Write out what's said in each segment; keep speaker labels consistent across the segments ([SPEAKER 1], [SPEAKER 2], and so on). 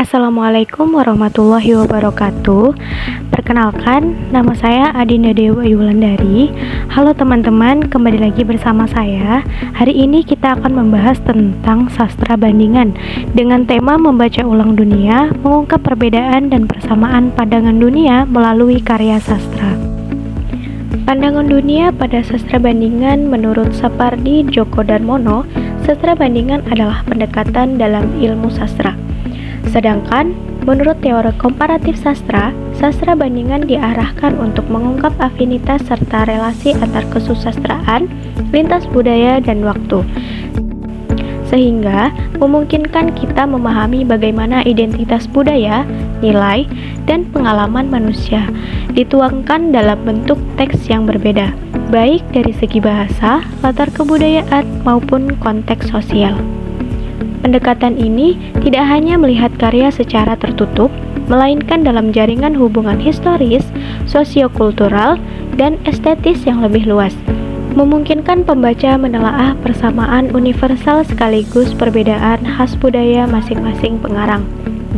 [SPEAKER 1] Assalamualaikum warahmatullahi wabarakatuh. Perkenalkan, nama saya Adinda Dewa Yulandari. Halo teman-teman, kembali lagi bersama saya. Hari ini kita akan membahas tentang sastra bandingan dengan tema membaca ulang dunia, mengungkap perbedaan dan persamaan pandangan dunia melalui karya sastra. Pandangan dunia pada sastra bandingan menurut Sapardi Djoko Darmono, sastra bandingan adalah pendekatan dalam ilmu sastra. Sedangkan, menurut teori komparatif sastra, sastra bandingan diarahkan untuk mengungkap afinitas serta relasi antar kesusastraan, lintas budaya dan waktu, sehingga memungkinkan kita memahami bagaimana identitas budaya, nilai, dan pengalaman manusia dituangkan dalam bentuk teks yang berbeda, baik dari segi bahasa, latar kebudayaan, maupun konteks sosial. Pendekatan ini tidak hanya melihat karya secara tertutup, melainkan dalam jaringan hubungan historis, sosiokultural, dan estetis yang lebih luas, memungkinkan pembaca menelaah persamaan universal sekaligus perbedaan khas budaya masing-masing pengarang.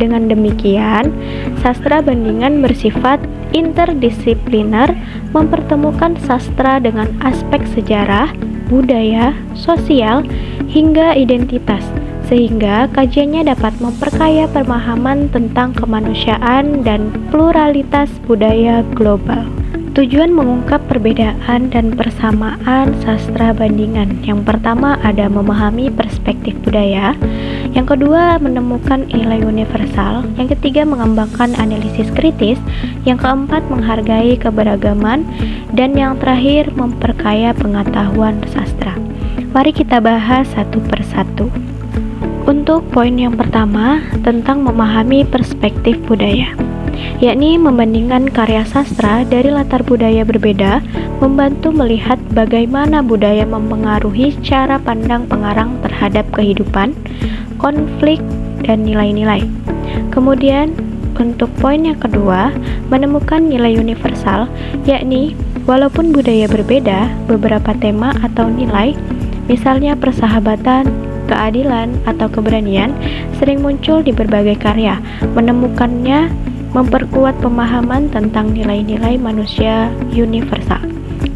[SPEAKER 1] Dengan demikian, sastra bandingan bersifat interdisipliner, mempertemukan sastra dengan aspek sejarah, budaya, sosial, hingga identitas, sehingga kajiannya dapat memperkaya pemahaman tentang kemanusiaan dan pluralitas budaya global. Tujuan mengungkap perbedaan dan persamaan sastra bandingan. Yang pertama ada memahami perspektif budaya, yang kedua menemukan nilai universal, yang ketiga mengembangkan analisis kritis, yang keempat menghargai keberagaman, dan yang terakhir memperkaya pengetahuan sastra. Mari kita bahas satu persatu. Untuk poin yang pertama, tentang memahami perspektif budaya, yakni membandingkan karya sastra dari latar budaya berbeda, membantu melihat bagaimana budaya mempengaruhi cara pandang pengarang terhadap kehidupan, konflik, dan nilai-nilai. Kemudian, untuk poin yang kedua, menemukan nilai universal, yakni walaupun budaya berbeda, beberapa tema atau nilai, misalnya persahabatan, keadilan, atau keberanian, sering muncul di berbagai karya. Menemukannya memperkuat pemahaman tentang nilai-nilai manusia universal.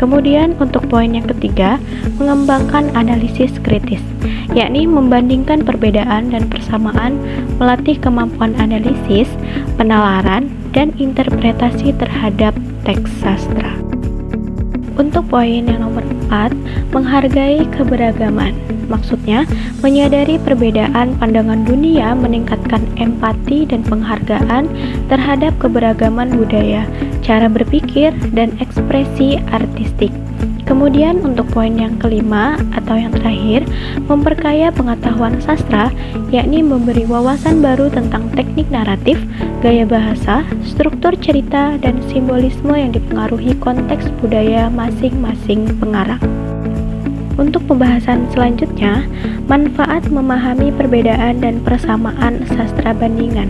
[SPEAKER 1] Kemudian untuk poin yang ketiga, mengembangkan analisis kritis, yakni membandingkan perbedaan dan persamaan, melatih kemampuan analisis, penalaran, dan interpretasi terhadap teks sastra. Untuk poin yang nomor 4, menghargai keberagaman. Maksudnya, menyadari perbedaan pandangan dunia, meningkatkan empati dan penghargaan terhadap keberagaman budaya, cara berpikir, dan ekspresi artistik. Kemudian untuk poin yang kelima atau yang terakhir, memperkaya pengetahuan sastra, yakni memberi wawasan baru tentang teknik naratif, gaya bahasa, struktur cerita, dan simbolisme yang dipengaruhi konteks budaya masing-masing pengarang. Untuk pembahasan selanjutnya, manfaat memahami perbedaan dan persamaan sastra bandingan,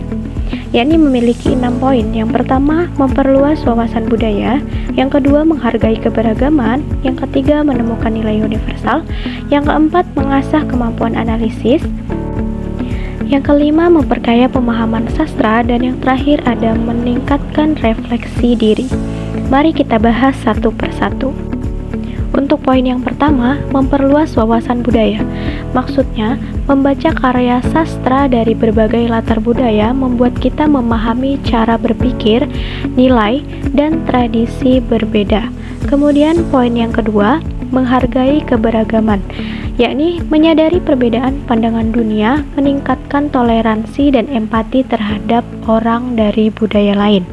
[SPEAKER 1] yakni memiliki 6 poin. Yang pertama, memperluas wawasan budaya, yang kedua, menghargai keberagaman, yang ketiga, menemukan nilai universal, yang keempat, mengasah kemampuan analisis, yang kelima, memperkaya pemahaman sastra, dan yang terakhir ada meningkatkan refleksi diri. Mari kita bahas satu persatu. Untuk poin yang pertama, memperluas wawasan budaya. Maksudnya, membaca karya sastra dari berbagai latar budaya membuat kita memahami cara berpikir, nilai, dan tradisi berbeda. Kemudian poin yang kedua, menghargai keberagaman, yakni menyadari perbedaan pandangan dunia, meningkatkan toleransi dan empati terhadap orang dari budaya lain.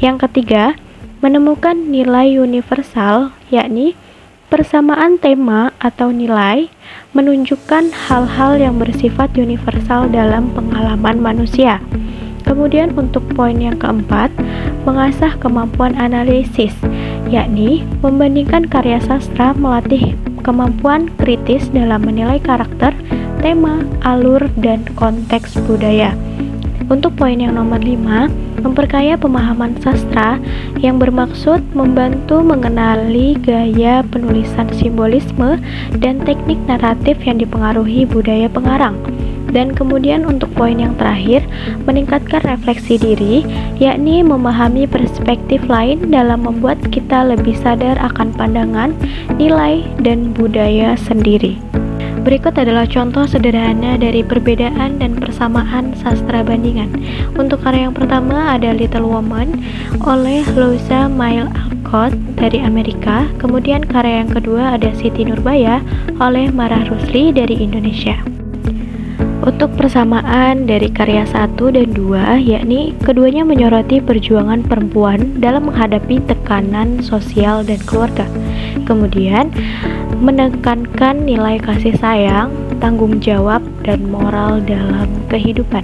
[SPEAKER 1] Yang ketiga, menemukan nilai universal, yakni persamaan tema atau nilai, menunjukkan hal-hal yang bersifat universal dalam pengalaman manusia. Kemudian untuk poin yang keempat, mengasah kemampuan analisis, yakni membandingkan karya sastra, melatih kemampuan kritis dalam menilai karakter, tema, alur, dan konteks budaya. Untuk poin yang nomor 5, memperkaya pemahaman sastra yang bermaksud membantu mengenali gaya penulisan simbolisme dan teknik naratif yang dipengaruhi budaya pengarang. Dan kemudian untuk poin yang terakhir, meningkatkan refleksi diri, yakni memahami perspektif lain dalam membuat kita lebih sadar akan pandangan, nilai, dan budaya sendiri. Berikut adalah contoh sederhana dari perbedaan dan persamaan sastra bandingan. Untuk karya yang pertama ada Little Woman oleh Louisa May Alcott dari Amerika. Kemudian karya yang kedua ada Siti Nurbaya oleh Marah Rusli dari Indonesia. Untuk persamaan dari karya 1 dan 2, yakni keduanya menyoroti perjuangan perempuan dalam menghadapi tekanan sosial dan keluarga. Kemudian, menekankan nilai kasih sayang, tanggung jawab, dan moral dalam kehidupan.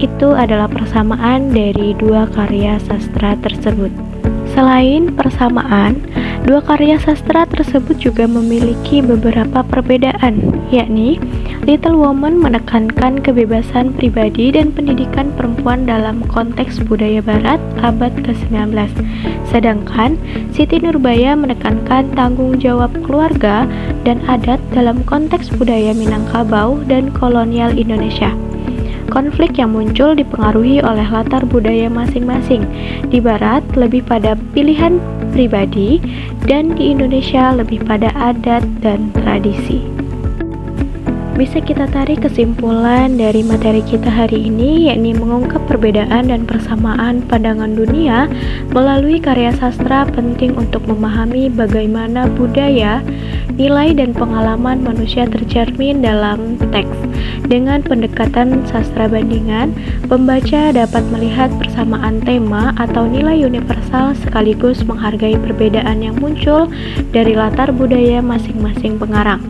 [SPEAKER 1] Itu adalah persamaan dari dua karya sastra tersebut. Selain persamaan, dua karya sastra tersebut juga memiliki beberapa perbedaan, yakni Little Woman menekankan kebebasan pribadi dan pendidikan perempuan dalam konteks budaya barat abad ke-19. Sedangkan Siti Nurbaya menekankan tanggung jawab keluarga dan adat dalam konteks budaya Minangkabau dan kolonial Indonesia. Konflik yang muncul dipengaruhi oleh latar budaya masing-masing. Di barat lebih pada pilihan pribadi dan di Indonesia lebih pada adat dan tradisi. Bisa kita tarik kesimpulan dari materi kita hari ini, yakni mengungkap perbedaan dan persamaan pandangan dunia melalui karya sastra penting untuk memahami bagaimana budaya, nilai, dan pengalaman manusia tercermin dalam teks. Dengan pendekatan sastra bandingan, pembaca dapat melihat persamaan tema atau nilai universal sekaligus menghargai perbedaan yang muncul dari latar budaya masing-masing pengarang.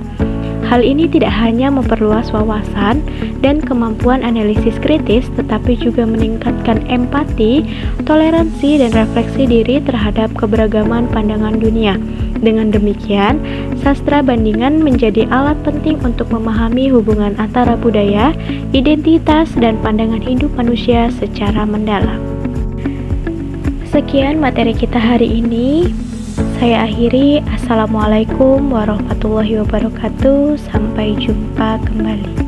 [SPEAKER 1] Hal ini tidak hanya memperluas wawasan dan kemampuan analisis kritis, tetapi juga meningkatkan empati, toleransi, dan refleksi diri terhadap keberagaman pandangan dunia. Dengan demikian, sastra bandingan menjadi alat penting untuk memahami hubungan antara budaya, identitas, dan pandangan hidup manusia secara mendalam. Sekian materi kita hari ini. Saya akhiri. Assalamualaikum warahmatullahi wabarakatuh. Sampai jumpa kembali.